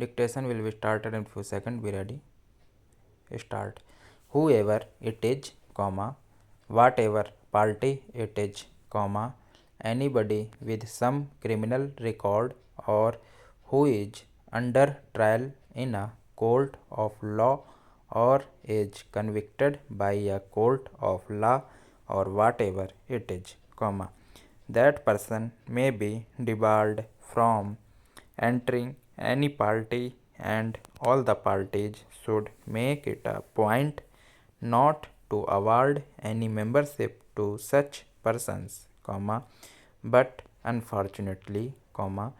Dictation will be started in few seconds. Be ready. Start. Whoever it is, comma, whatever party it is, comma, anybody with some criminal record or who is under trial in a court of law or is convicted by a court of law or whatever it is, comma, that person may be debarred from entering any party and all the parties should make it a point not to award any membership to such persons, comma, but unfortunately, comma,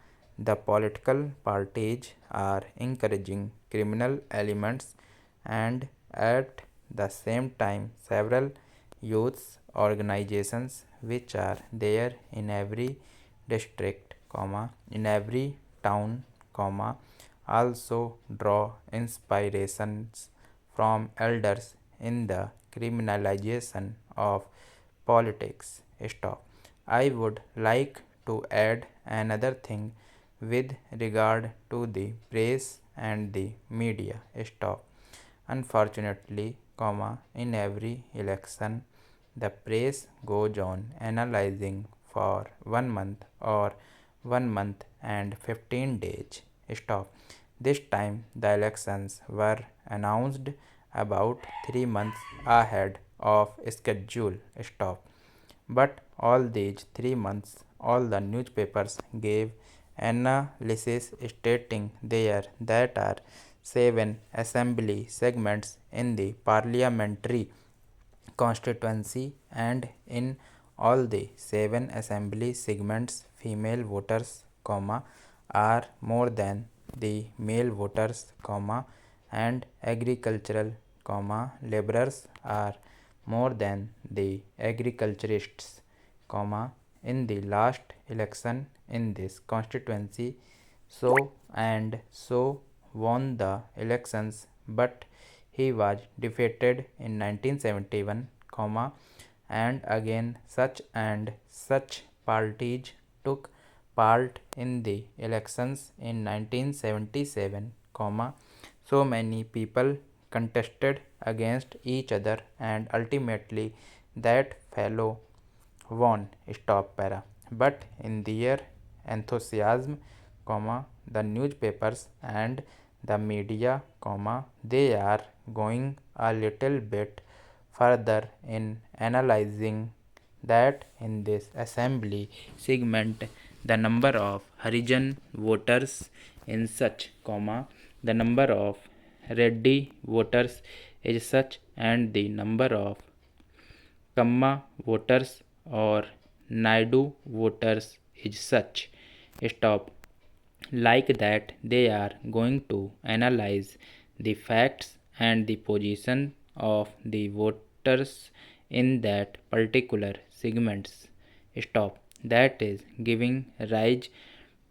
the political parties are encouraging criminal elements and at the same time several youth organizations which are there in every district, comma, in every town, comma, also draw inspirations from elders in the criminalization of politics. Stop. I would like to add another thing with regard to the press and the media. Stop. Unfortunately, comma, in every election, the press goes on analyzing for 1 month or 1 month and 15 days. Stop. This time the elections were announced about 3 months ahead of schedule. Stop. But all these 3 months, all the newspapers gave analysis stating there that are 7 assembly segments in the parliamentary constituency and in all the 7 assembly segments female voters, comma, are more than the male voters, comma, and agricultural, comma, laborers are more than the agriculturists, comma, in the last election in this constituency, so and so won the elections, but he was defeated in 1971, comma, and again such and such parties took part in the elections in 1977, comma, so many people contested against each other and ultimately that fellow won. Stop para. But in their enthusiasm, comma, the newspapers and the media, comma, they are going a little bit further in analyzing that in this assembly segment the number of Harijan voters in such, comma, the number of Reddy voters is such and the number of Kamma voters or Naidu voters is such. Stop. Like that, they are going to analyze the facts and the position of the voters in that particular segments. Stop. That is giving rise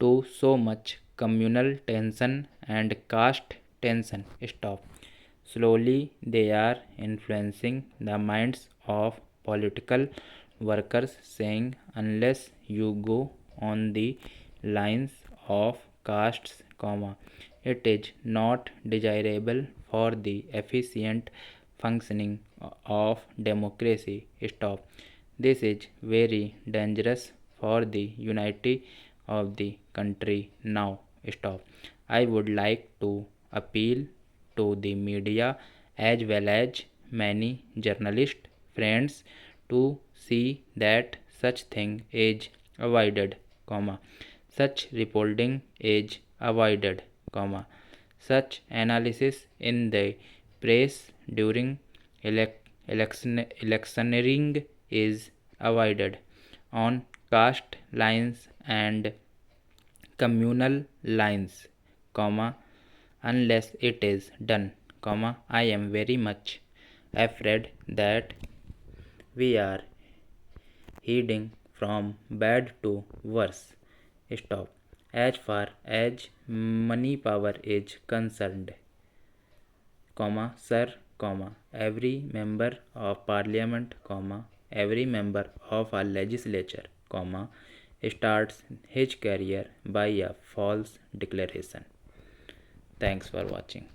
to so much communal tension and caste tension. Stop. Slowly, they are influencing the minds of political workers, saying, unless you go on the lines of castes, comma, it is not desirable for the efficient functioning of democracy. Stop. This is very dangerous for the unity of the country now. Stop. I would like to appeal to the media as well as many journalist friends to see that such thing is avoided, comma, such reporting is avoided, comma, such analysis in the press during electioneering is avoided on caste lines and communal lines, comma, unless it is done, comma, I am very much afraid that we are heading from bad to worse. Stop. As far as money power is concerned, comma, sir, comma, every member of parliament, comma, every member of a legislature, comma, starts his career by a false declaration. Thanks for watching.